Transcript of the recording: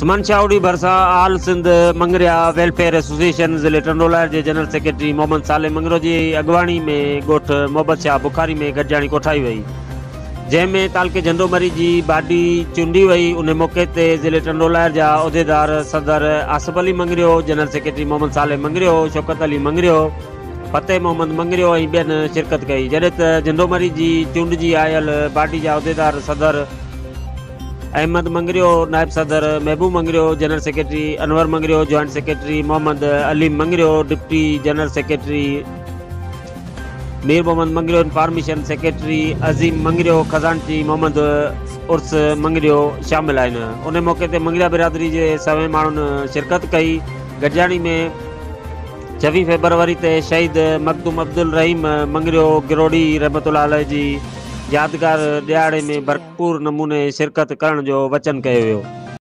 उस्मान शाहउडी भरसा आल Sindh Mangaria welfare association ज़िले टंडोलायर के general secretary Mohammad साले मंगरो की अगवाणी में गोठ मोहब्बत शाह बुखारी में गॾिजाणी कोठाई वई, जंहिंमें तालके झंडोमरी की बाडी चूंडी वई। उन मौके ते ज़िले टंडोलायर जा उहिदेदार सदर आसिफ अली मंगरियो, जनरल सेक्रेटरी मोहम्मद साले मंगरियो, शौकत अली मंगरियो, फतेह मोहम्मद मंगरियो ऐं ॿियनि शिरकत कई। जॾहिं त झंडोमरी की चूंड जी आयल बाडी जा उहिदेदार सदर अहमद मंगरियो, नायब सदर Mehboob Mangrio, general secretary Anwar Mangrio, joint secretary Mohammad Aleem Mangrio, deputy general secretary Mir Mohammad Mangrio, information secretary Azeem Mangrio, खजानची मोहम्मद उर्स मंगरियो शामिल आहिनि। उन मौके ते मंगरिया बिरादरी के सवें माण्हुनि शिरकत कई। गॾिजाणी में 26 फरवरी ते शहीद मखदूम अब्दुल रहीम मंगरियो गिरोडी रहमतुल्लाह अलैह जी यादगार ॾियारे में भरपूर नमूने शिरकत करण जो वचन कयो वियो।